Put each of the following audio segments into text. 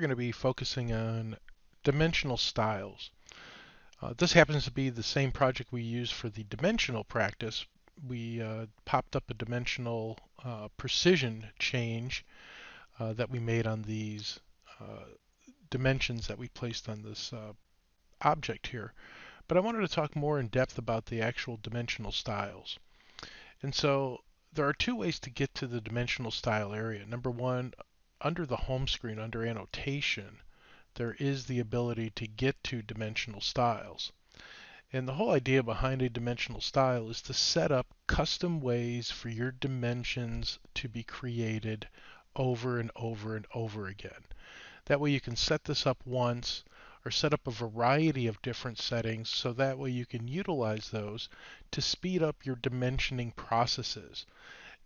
going to be focusing on dimensional styles. This happens to be the same project we use for the dimensional practice. We popped up a dimensional precision change that we made on these dimensions that we placed on this object here. But I wanted to talk more in depth about the actual dimensional styles. And so there are two ways to get to the dimensional style area. Number one, under the home screen, under Annotation, there is the ability to get to dimensional styles. And the whole idea behind a dimensional style is to set up custom ways for your dimensions to be created over and over and over again. That way you can set this up once or set up a variety of different settings so that way you can utilize those to speed up your dimensioning processes.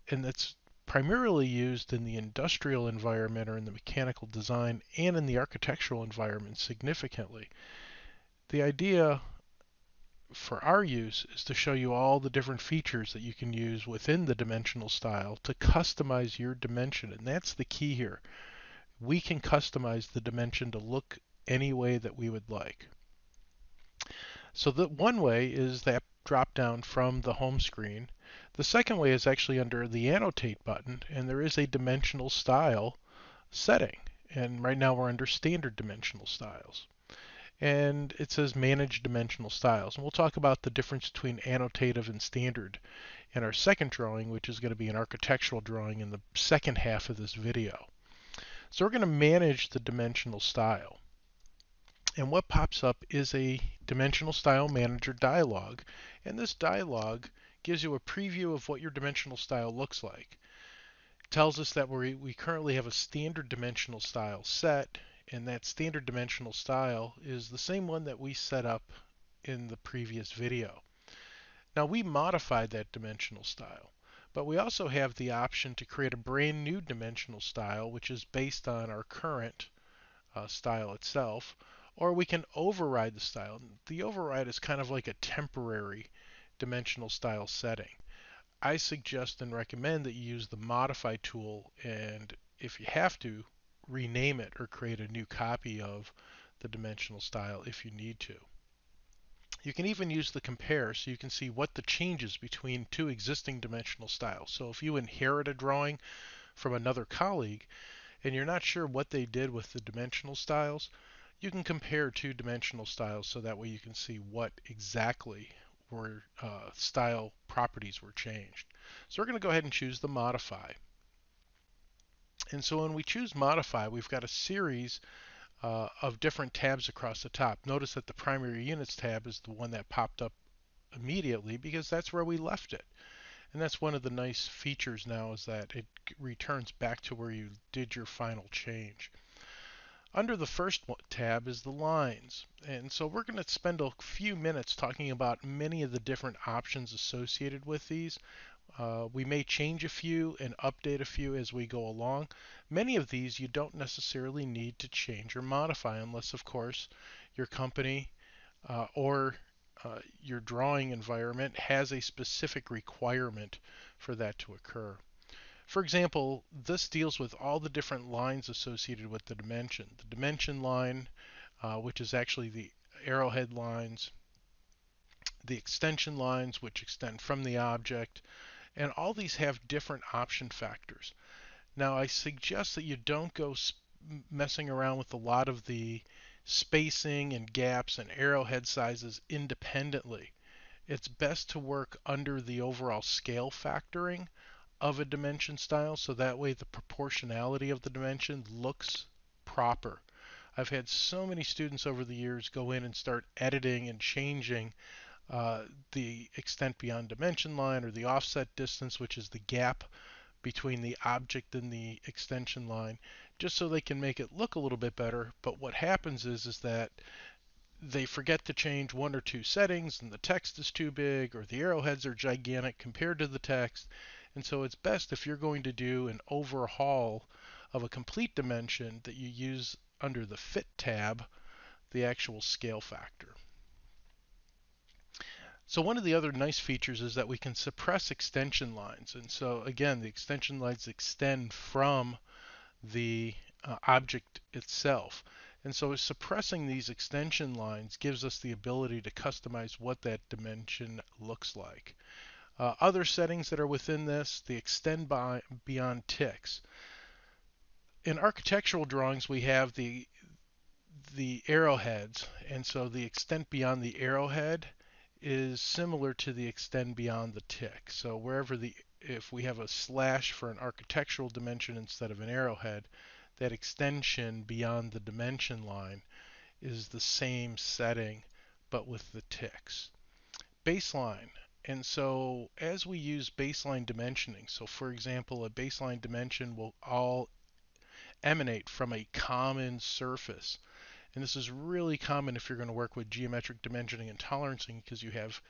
And that's primarily used in the industrial environment or in the mechanical design and in the architectural environment significantly. The idea for our use is to show you all the different features that you can use within the dimensional style to customize your dimension, and that's the key here. We can customize the dimension to look any way that we would like. So the one way is that drop down from the home screen. The second way is actually under the Annotate button, and there is a dimensional style setting. And right now we're under standard dimensional styles. And it says manage dimensional styles. And we'll talk about the difference between annotative and standard in our second drawing, which is going to be an architectural drawing in the second half of this video. So we're going to manage the dimensional style. And what pops up is a Dimensional Style Manager dialog. And this dialog gives you a preview of what your dimensional style looks like. It tells us that we currently have a standard dimensional style set, and that standard dimensional style is the same one that we set up in the previous video. Now we modified that dimensional style, but we also have the option to create a brand new dimensional style which is based on our current style itself, or we can override the style. The override is kind of like a temporary dimensional style setting. I suggest and recommend that you use the modify tool, and if you have to, rename it or create a new copy of the dimensional style if you need to. You can even use the compare so you can see what the changes between two existing dimensional styles. So if you inherit a drawing from another colleague and you're not sure what they did with the dimensional styles, you can compare two dimensional styles so that way you can see what exactly were style properties were changed. So we're going to go ahead and choose the modify. And so when we choose modify, we've got a series of different tabs across the top. Notice that the primary units tab is the one that popped up immediately because that's where we left it. And that's one of the nice features now, is that it returns back to where you did your final change. Under the first tab is the lines. And so we're going to spend a few minutes talking about many of the different options associated with these. We may change a few and update a few as we go along. Many of these you don't necessarily need to change or modify unless, of course, your company or your drawing environment has a specific requirement for that to occur. For example, this deals with all the different lines associated with the dimension. The dimension line, which is actually the arrowhead lines, the extension lines, which extend from the object, and all these have different option factors. Now I suggest that you don't go messing around with a lot of the spacing and gaps and arrowhead sizes independently. It's best to work under the overall scale factoring of a dimension style so that way the proportionality of the dimension looks proper. I've had so many students over the years go in and start editing and changing the extent beyond dimension line or the offset distance, which is the gap between the object and the extension line, just so they can make it look a little bit better. But what happens is that they forget to change one or two settings and the text is too big or the arrowheads are gigantic compared to the text. And so it's best, if you're going to do an overhaul of a complete dimension, that you use under the Fit tab the actual scale factor. So one of the other nice features is that we can suppress extension lines. And so again, the extension lines extend from the object itself. And so suppressing these extension lines gives us the ability to customize what that dimension looks like. Other settings that are within this, the extend beyond ticks. In architectural drawings, we have the arrowheads, and so the extent beyond the arrowhead is similar to the extend beyond the tick. So if we have a slash for an architectural dimension instead of an arrowhead, that extension beyond the dimension line is the same setting but with the ticks. Baseline. And so as we use baseline dimensioning, so for example, a baseline dimension will all emanate from a common surface. And this is really common if you're going to work with geometric dimensioning and tolerancing because you have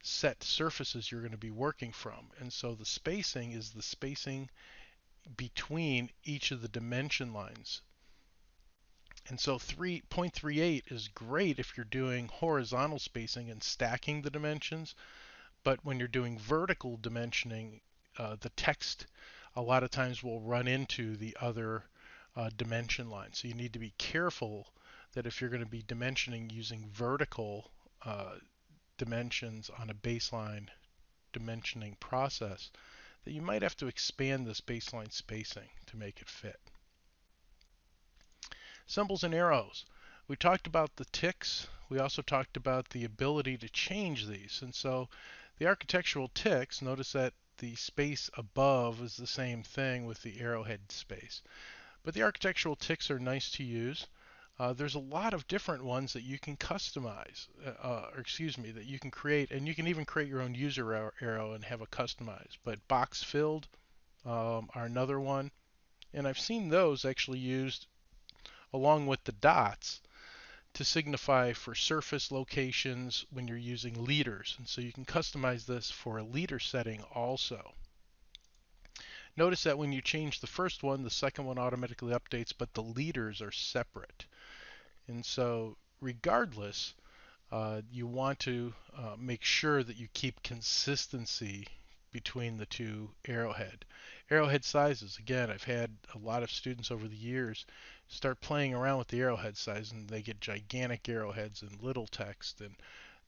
set surfaces you're going to be working from. And so the spacing is the spacing between each of the dimension lines. And so 3.38 is great if you're doing horizontal spacing and stacking the dimensions, but when you're doing vertical dimensioning, the text a lot of times will run into the other dimension line. So you need to be careful that if you're going to be dimensioning using vertical dimensions on a baseline dimensioning process, that you might have to expand this baseline spacing to make it fit. Symbols and arrows. We talked about the ticks. We also talked about the ability to change these. And so the architectural ticks, notice that the space above is the same thing with the arrowhead space. But the architectural ticks are nice to use. There's a lot of different ones that you can customize, that you can create, and you can even create your own user arrow and have it customized. But box filled are another one, and I've seen those actually used along with the dots to signify for surface locations when you're using leaders. And so you can customize this for a leader setting also. Notice that when you change the first one, the second one automatically updates, but the leaders are separate. And so regardless, you want to make sure that you keep consistency between the two arrowhead. Arrowhead sizes, again, I've had a lot of students over the years start playing around with the arrowhead size and they get gigantic arrowheads and little text, and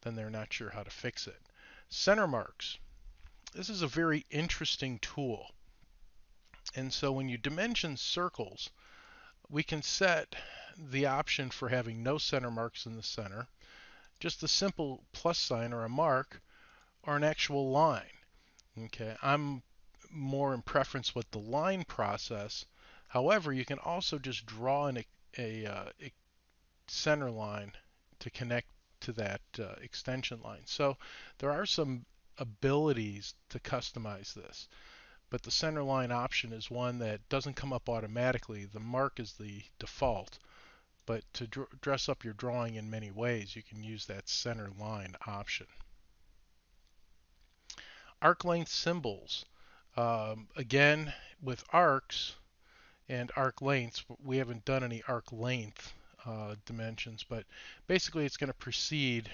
then they're not sure how to fix it. Center marks. This is a very interesting tool. And so when you dimension circles, we can set the option for having no center marks in the center, just a simple plus sign or a mark, or an actual line. Okay, I'm more in preference with the line process. However, you can also just draw a center line to connect to that extension line. So there are some abilities to customize this, but the center line option is one that doesn't come up automatically. The mark is the default, but to dress up your drawing in many ways, you can use that center line option. Arc length symbols. Again, with arcs and arc lengths, we haven't done any arc length dimensions, but basically it's going to precede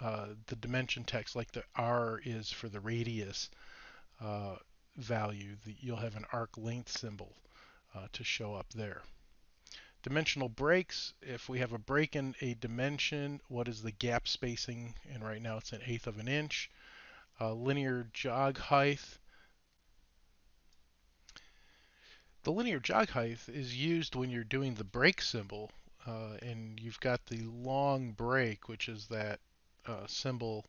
the dimension text like the R is for the radius value. You'll have an arc length symbol to show up there. Dimensional breaks, if we have a break in a dimension, what is the gap spacing? And right now it's 1/8 of an inch. Linear jog height. The linear jog height is used when you're doing the break symbol, and you've got the long break, which is that symbol.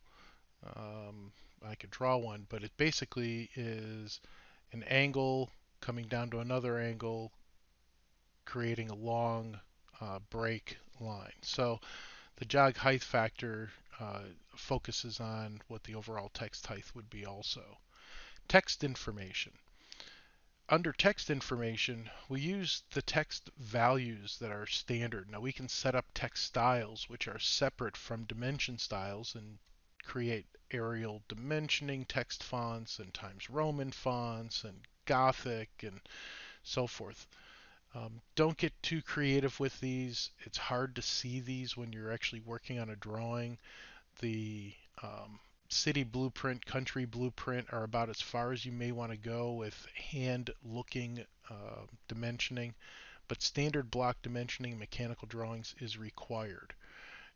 I could draw one, but it basically is an angle coming down to another angle, creating a long break line. So the jog height factor focuses on what the overall text height would be also. Text information. Under text information, we use the text values that are standard. Now we can set up text styles which are separate from dimension styles and create Arial dimensioning text fonts and Times Roman fonts and Gothic and so forth. Don't get too creative with these. It's hard to see these when you're actually working on a drawing. The city blueprint, country blueprint are about as far as you may want to go with hand looking dimensioning. but standard block dimensioning in mechanical drawings is required.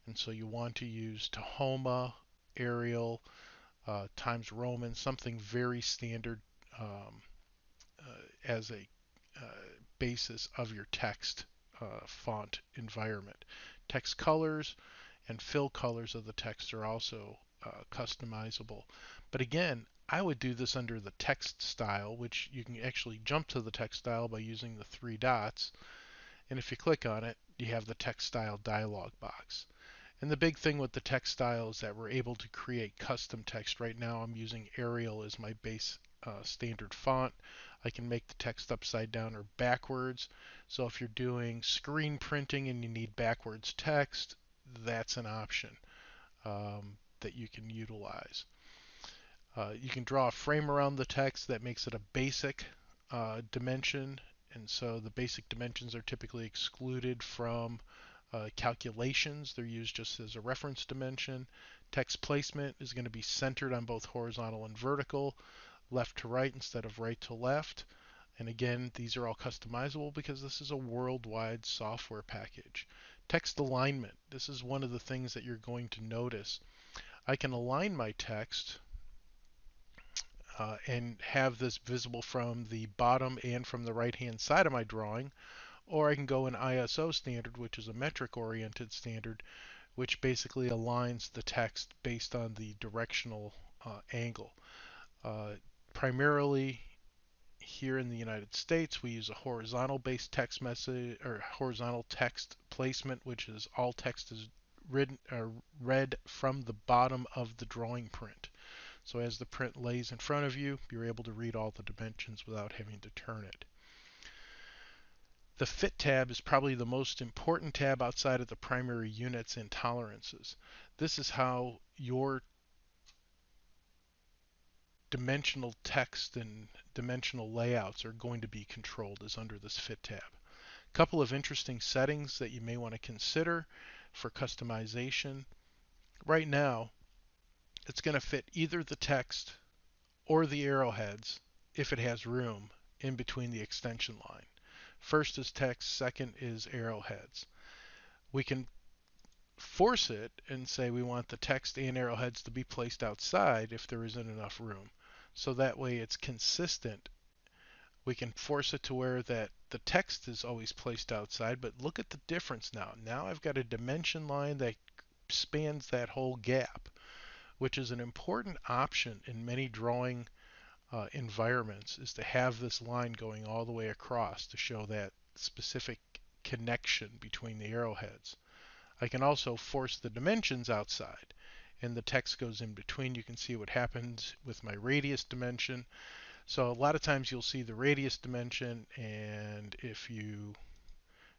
And so you want to use Tahoma, Arial, Times Roman, something very standard um, as a basis of your text font environment. Text colors and fill colors of the text are also customizable. But again, I would do this under the text style, which you can actually jump to the text style by using the three dots. And if you click on it, you have the text style dialog box. And the big thing with the text style is that we're able to create custom text. Right now I'm using Arial as my base standard font. I can make the text upside down or backwards. So if you're doing screen printing and you need backwards text, that's an option that you can utilize. You can draw a frame around the text that makes it a basic dimension, and so the basic dimensions are typically excluded from calculations. They're used just as a reference dimension. Text placement is going to be centered on both horizontal and vertical, left to right instead of right to left. And again, these are all customizable because this is a worldwide software package. Text alignment. This is one of the things that you're going to notice. I can align my text and have this visible from the bottom and from the right hand side of my drawing, or I can go in ISO standard, which is a metric oriented standard, which basically aligns the text based on the directional angle. Uh, Primarily here in the United States, we use a horizontal based text message or horizontal text placement, which is all text is read from the bottom of the drawing print. So as the print lays in front of you, you're able to read all the dimensions without having to turn it. The Fit tab is probably the most important tab outside of the primary units and tolerances. This is how your dimensional text and dimensional layouts are going to be controlled is under this Fit tab. A couple of interesting settings that you may want to consider for customization. Right now, it's going to fit either the text or the arrowheads if it has room in between the extension line. First is text, second is arrowheads. We can force it and say we want the text and arrowheads to be placed outside if there isn't enough room. So that way it's consistent. We can force it to where that the text is always placed outside, but look at the difference now. Now I've got a dimension line that spans that whole gap, which is an important option in many drawing environments, is to have this line going all the way across to show that specific connection between the arrowheads. I can also force the dimensions outside and the text goes in between. You can see what happens with my radius dimension. So a lot of times you'll see the radius dimension, and if you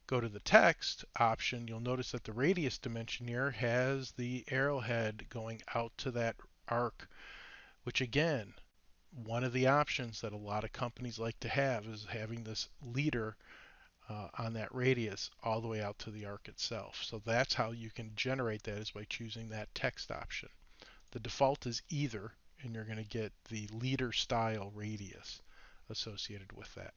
go to the text option, you'll notice that the radius dimension here has the arrowhead going out to that arc, which again, one of the options that a lot of companies like to have is having this leader on that radius all the way out to the arc itself. So that's how you can generate that, is by choosing that text option. The default is either, and you're going to get the leader style radius associated with that.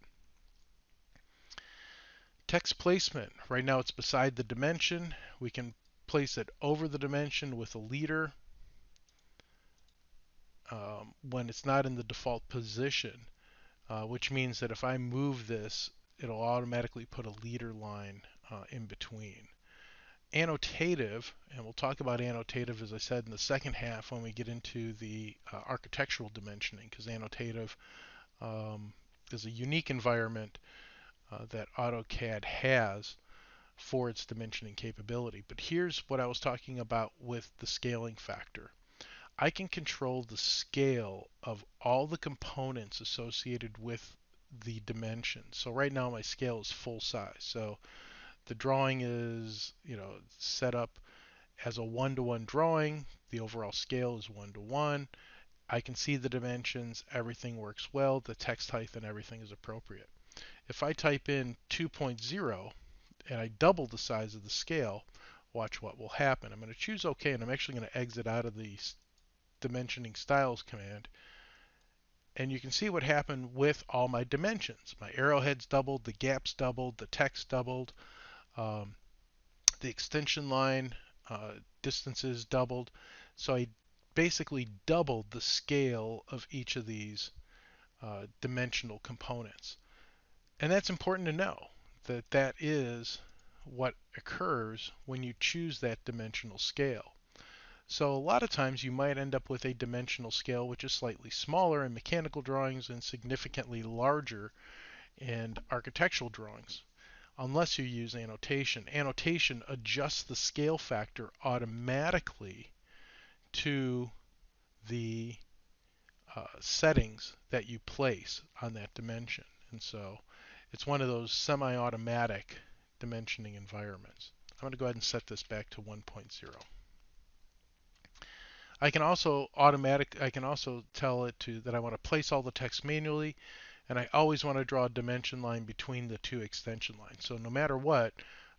Text placement. Right now it's beside the dimension. We can place it over the dimension with a leader when it's not in the default position, which means that if I move this, it'll automatically put a leader line in between. Annotative, and we'll talk about annotative, as I said, in the second half when we get into the architectural dimensioning, because annotative is a unique environment that AutoCAD has for its dimensioning capability. But here's what I was talking about with the scaling factor. I can control the scale of all the components associated with the dimension. So right now my scale is full size. So the drawing is, set up as a one-to-one drawing. The overall scale is 1-to-1. I can see the dimensions, everything works well, the text height and everything is appropriate. If I type in 2.0 and I double the size of the scale, watch what will happen. I'm going to choose OK, and I'm actually going to exit out of the dimensioning styles command. And you can see what happened with all my dimensions. My arrowheads doubled, the gaps doubled, the text doubled, um, the extension line distances doubled. So I basically doubled the scale of each of these dimensional components. And that's important to know, that that is what occurs when you choose that dimensional scale. So a lot of times you might end up with a dimensional scale which is slightly smaller in mechanical drawings and significantly larger in architectural drawings, unless you use annotation. Annotation adjusts the scale factor automatically to the settings that you place on that dimension. And so it's one of those semi-automatic dimensioning environments. I'm going to go ahead and set this back to 1.0. I can also tell it to that I want to place all the text manually, and I always want to draw a dimension line between the two extension lines. So no matter what,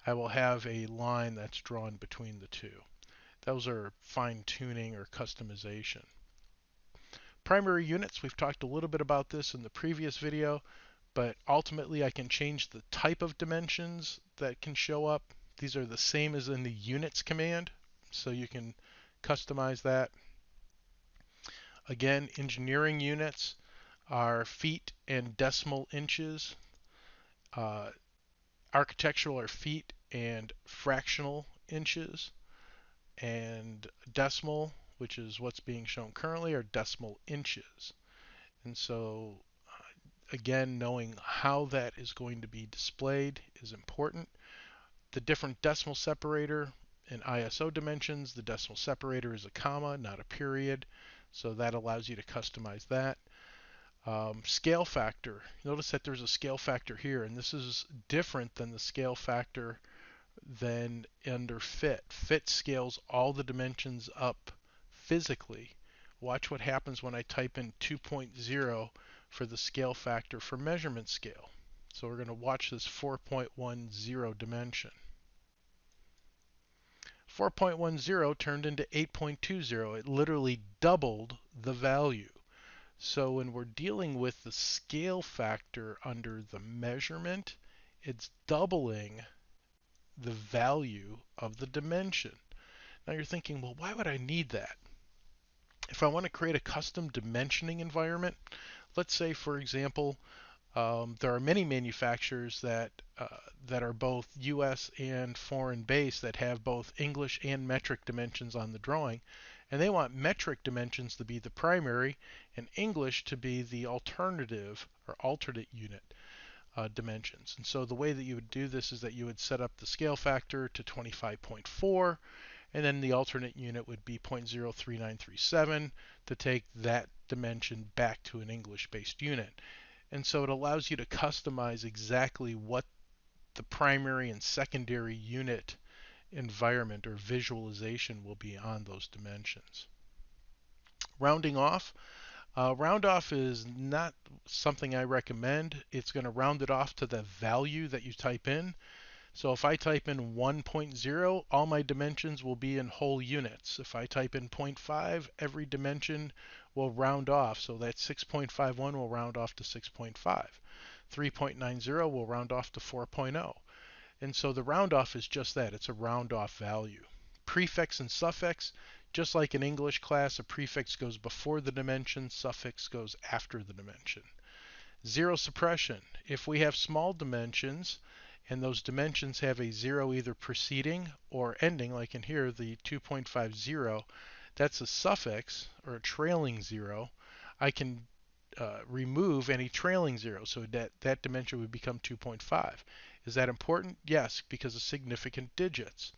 I will have a line that's drawn between the two. Those are fine tuning or customization. Primary units, we've talked a little bit about this in the previous video, but ultimately I can change the type of dimensions that can show up. These are the same as in the units command, so you can customize that. Again, engineering units are feet and decimal inches. Uh, Architectural are feet and fractional inches. And decimal, which is what's being shown currently, are decimal inches. And so, again, knowing how that is going to be displayed is important. The different decimal separator in ISO dimensions, the decimal separator is a comma, not a period. So that allows you to customize that. Scale factor. Notice that there's a scale factor here, and this is different than the scale factor than under fit. Fit scales all the dimensions up physically. Watch what happens when I type in 2.0 for the scale factor for measurement scale. So we're going to watch this 4.10 dimension. 4.10 turned into 8.20. It literally doubled the value. So when we're dealing with the scale factor under the measurement, it's doubling the value of the dimension. Now you're thinking, well, why would I need that? If I want to create a custom dimensioning environment, let's say, for example, there are many manufacturers that are both U.S. and foreign based that have both English and metric dimensions on the drawing, and they want metric dimensions to be the primary and English to be the alternative or alternate unit dimensions. And so the way that you would do this is that you would set up the scale factor to 25.4, and then the alternate unit would be 0.03937 to take that dimension back to an English-based unit. And so it allows you to customize exactly what the primary and secondary unit environment or visualization will be on those dimensions. Rounding off. Round off is not something I recommend. It's going to round it off to the value that you type in. So if I type in 1.0, all my dimensions will be in whole units. If I type in 0.5, every dimension will round off. So that 6.51 will round off to 6.5. 3.90 will round off to 4.0. And so the round off is just that. It's a round off value. Prefix and suffix, just like in English class, a prefix goes before the dimension, suffix goes after the dimension. Zero suppression. If we have small dimensions and those dimensions have a zero either preceding or ending, like in here, the 2.50, that's a suffix or a trailing zero. I can remove any trailing zero, so that dimension would become 2.5. Is that important? Yes, because of significant digits.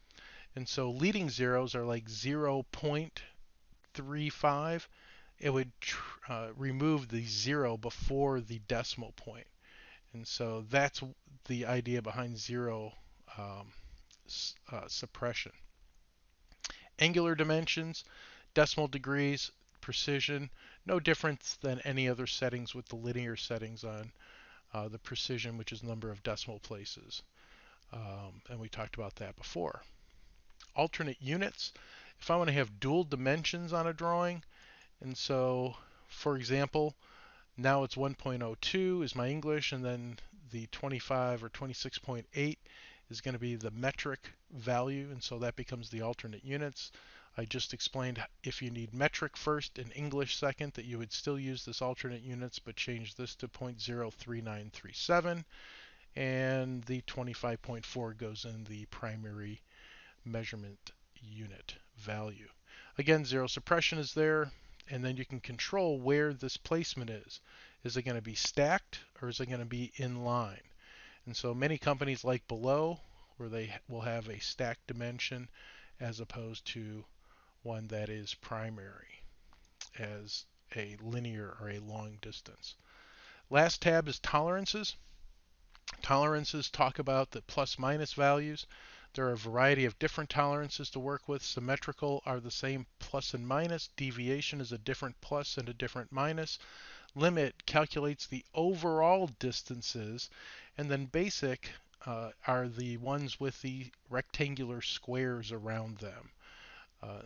And so leading zeros are like 0.35. It would remove the zero before the decimal point. And so that's the idea behind zero suppression. Angular dimensions, decimal degrees, precision, no difference than any other settings with the linear settings on the precision, which is number of decimal places. And we talked about that before. Alternate units, if I want to have dual dimensions on a drawing, and so, for example, Now it's 1.02 is my English, and then the 25 or 26.8 is going to be the metric value, and so that becomes the alternate units. I just explained if you need metric first and English second, that you would still use this alternate units, but change this to 0.03937, and the 25.4 goes in the primary measurement unit value. Again, zero suppression is there, and then you can control where this placement is. Is it going to be stacked or is it going to be in line? And so many companies like below, where they will have a stacked dimension as opposed to one that is primary as a linear or a long distance. Last tab is tolerances. Tolerances talk about the plus minus values. There are a variety of different tolerances to work with. Symmetrical are the same plus and minus. Deviation is a different plus and a different minus. Limit calculates the overall distances. And then basic are the ones with the rectangular squares around them.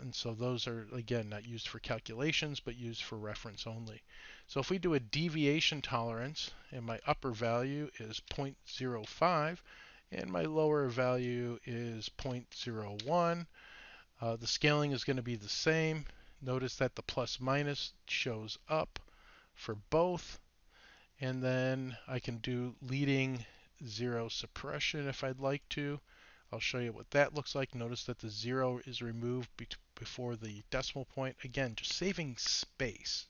And so those are, again, not used for calculations, but used for reference only. So if we do a deviation tolerance, and my upper value is 0.05, and my lower value is 0.01, the scaling is going to be the same. Notice that the plus minus shows up for both. And then I can do leading zero suppression if I'd like to. I'll show you what that looks like. Notice that the 0 is removed before the decimal point. Again, just saving space.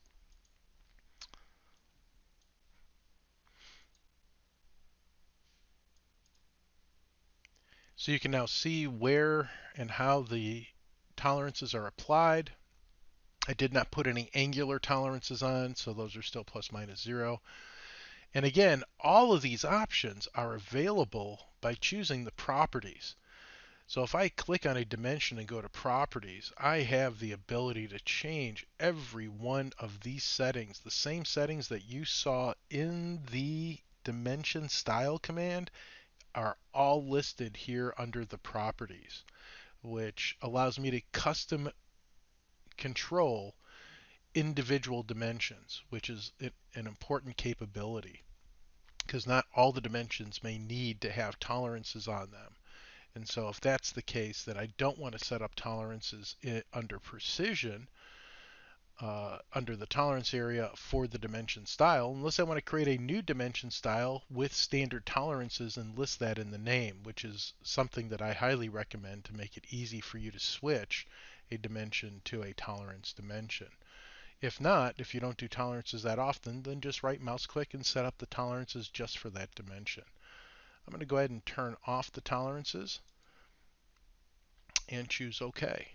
So you can now see where and how the tolerances are applied. I did not put any angular tolerances on, so those are still plus minus 0. And again, all of these options are available by choosing the properties. So if I click on a dimension and go to properties, I have the ability to change every one of these settings. The same settings that you saw in the dimension style command are all listed here under the properties, which allows me to custom control individual dimensions, which is an important capability because not all the dimensions may need to have tolerances on them. And so if that's the case, that I don't want to set up tolerances under precision, under the tolerance area for the dimension style, unless I want to create a new dimension style with standard tolerances and list that in the name, which is something that I highly recommend to make it easy for you to switch a dimension to a tolerance dimension. If not, if you don't do tolerances that often, then just right mouse click and set up the tolerances just for that dimension. I'm going to go ahead and turn off the tolerances and choose OK.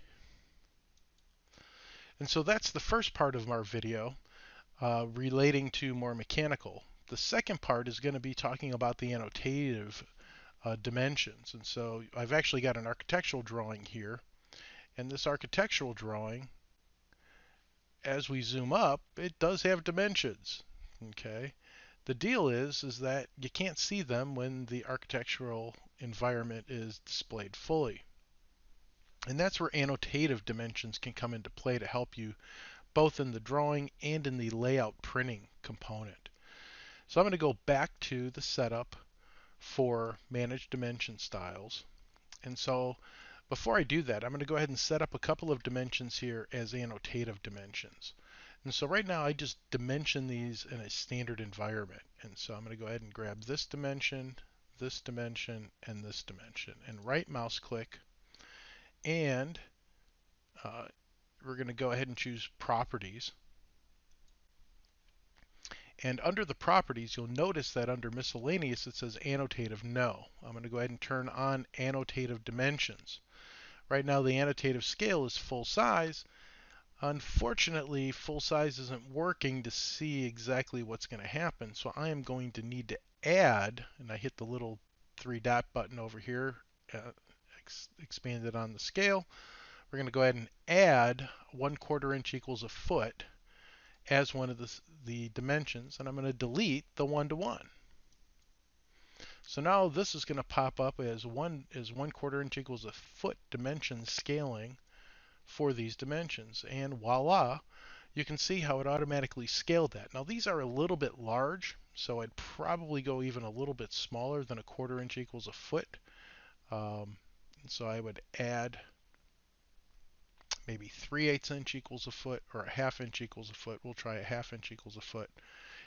And so that's the first part of our video relating to more mechanical. The second part is going to be talking about the annotative dimensions. And so I've actually got an architectural drawing here. And this architectural drawing, as we zoom up, it does have dimensions. Okay. The deal is that you can't see them when the architectural environment is displayed fully. And that's where annotative dimensions can come into play to help you both in the drawing and in the layout printing component. So I'm going to go back to the setup for Manage Dimension Styles. And so before I do that, I'm going to go ahead and set up a couple of dimensions here as annotative dimensions. And so right now I just dimension these in a standard environment. And so I'm going to go ahead and grab this dimension, and this dimension, and right mouse click, and we're going to go ahead and choose Properties. And under the properties, you'll notice that under miscellaneous it says annotative no. I'm going to go ahead and turn on annotative dimensions. Right now the annotative scale is full size. Unfortunately, full size isn't working to see exactly what's going to happen. So I am going to need to add, and I hit the little 3-dot button over here, expand it on the scale. We're going to go ahead and add 1/4 inch equals a foot as one of the dimensions, and I'm going to delete the 1:1. So now this is going to pop up as 1/4 inch equals a foot dimension scaling for these dimensions, and voila, you can see how it automatically scaled that. Now these are a little bit large, so I'd probably go even a little bit smaller than a 1/4 inch equals a foot. So I would add maybe 3/8 inch equals a foot, or a 1/2 inch equals a foot. We'll try a 1/2 inch equals a foot.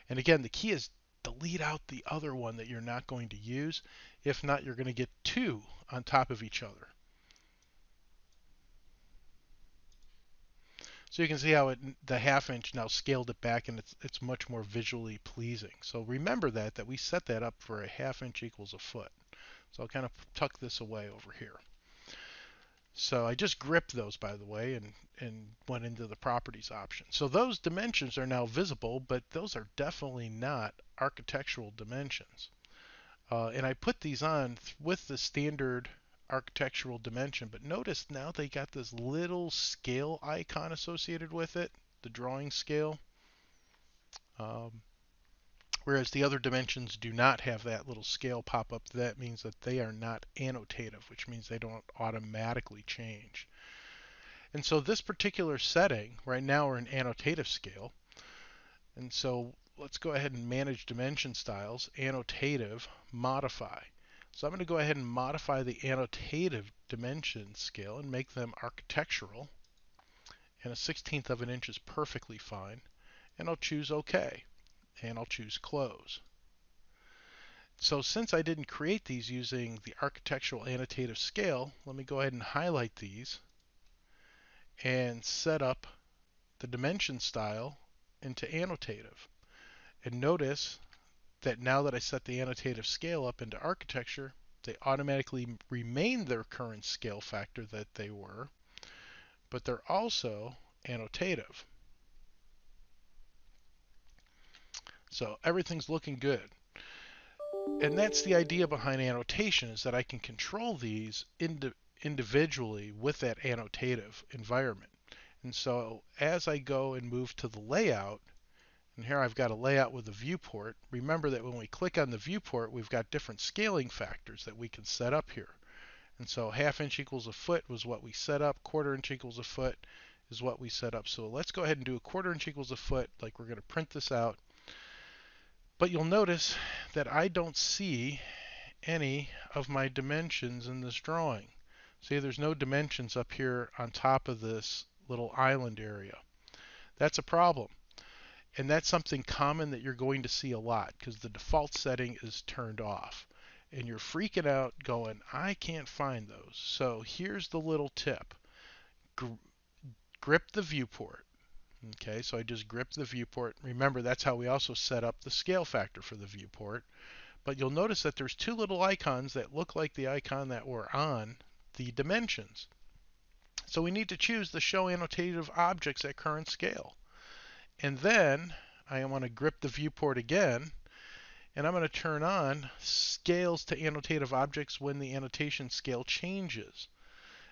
And again, the key is delete out the other one that you're not going to use. If not, you're going to get two on top of each other. So you can see how the 1/2 inch now scaled it back, and it's much more visually pleasing. So remember that we set that up for a 1/2 inch equals a foot. So I'll kind of tuck this away over here. So I just gripped those, by the way, and went into the properties option. So those dimensions are now visible, but those are definitely not architectural dimensions. And I put these on with the standard architectural dimension, but notice now they got this little scale icon associated with it, the drawing scale, um, whereas the other dimensions do not have that little scale pop up. That means that they are not annotative, which means they don't automatically change. And so this particular setting, right now we're in annotative scale, and so let's go ahead and manage dimension styles, annotative, modify. So I'm going to go ahead and modify the annotative dimension scale and make them architectural. And a 1/16 of an inch is perfectly fine. And I'll choose OK. And I'll choose close. So since I didn't create these using the architectural annotative scale, let me go ahead and highlight these and set up the dimension style into annotative. And notice that now that I set the annotative scale up into architecture, they automatically remain their current scale factor that they were, but they're also annotative. So everything's looking good. And that's the idea behind annotation, is that I can control these individually with that annotative environment. And so as I go and move to the layout, and here I've got a layout with a viewport. Remember that when we click on the viewport, we've got different scaling factors that we can set up here. And so 1/2 inch equals a foot was what we set up. 1/4 inch equals a foot is what we set up. So let's go ahead and do a 1/4 inch equals a foot, like we're going to print this out. But you'll notice that I don't see any of my dimensions in this drawing. See, there's no dimensions up here on top of this little island area. That's a problem. And that's something common that you're going to see a lot, because the default setting is turned off. And you're freaking out going, I can't find those. So here's the little tip. Grip the viewport. Okay, so I just grip the viewport. Remember, that's how we also set up the scale factor for the viewport. But you'll notice that there's two little icons that look like the icon that were on the dimensions. So we need to choose the show annotative objects at current scale. And then I want to grip the viewport again, and I'm going to turn on scales to annotative objects when the annotation scale changes.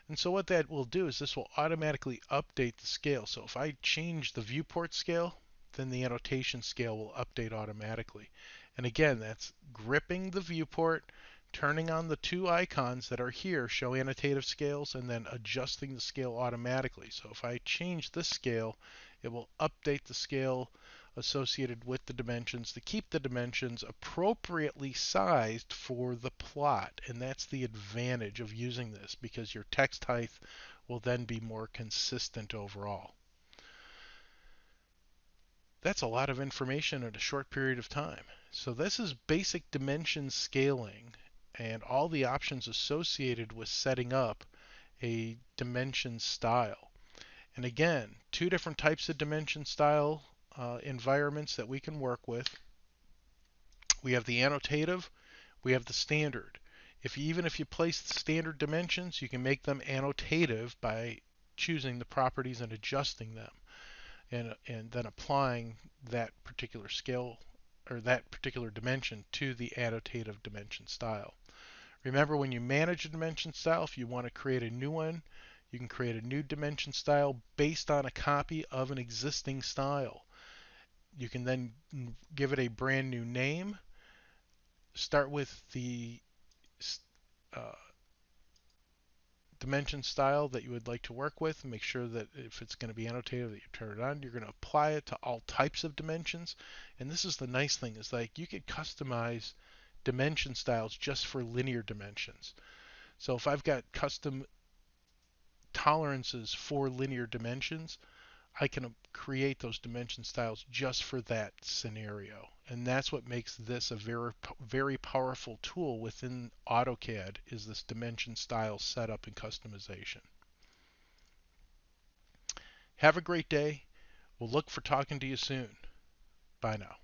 And so what that will do is this will automatically update the scale. So if I change the viewport scale, then the annotation scale will update automatically. And again, that's gripping the viewport, turning on the two icons that are here, show annotative scales, and then adjusting the scale automatically. So if I change this scale, it will update the scale associated with the dimensions to keep the dimensions appropriately sized for the plot. And that's the advantage of using this, because your text height will then be more consistent overall. That's a lot of information in a short period of time. So this is basic dimension scaling and all the options associated with setting up a dimension style. And again, two different types of dimension style environments that we can work with. We have the annotative, we have the standard. Even if you place the standard dimensions, you can make them annotative by choosing the properties and adjusting them, and then applying that particular scale or that particular dimension to the annotative dimension style. Remember, when you manage a dimension style, if you want to create a new one, you can create a new dimension style based on a copy of an existing style. You can then give it a brand new name, start with the uh, dimension style that you would like to work with. Make sure that if it's going to be annotated that you turn it on. You're going to apply it to all types of dimensions. And this is the nice thing, is like you could customize dimension styles just for linear dimensions. So if I've got custom tolerances for linear dimensions, I can create those dimension styles just for that scenario. And that's what makes this a very powerful tool within AutoCAD, is this dimension style setup and customization. Have a great day. We'll look for talking to you soon. Bye now.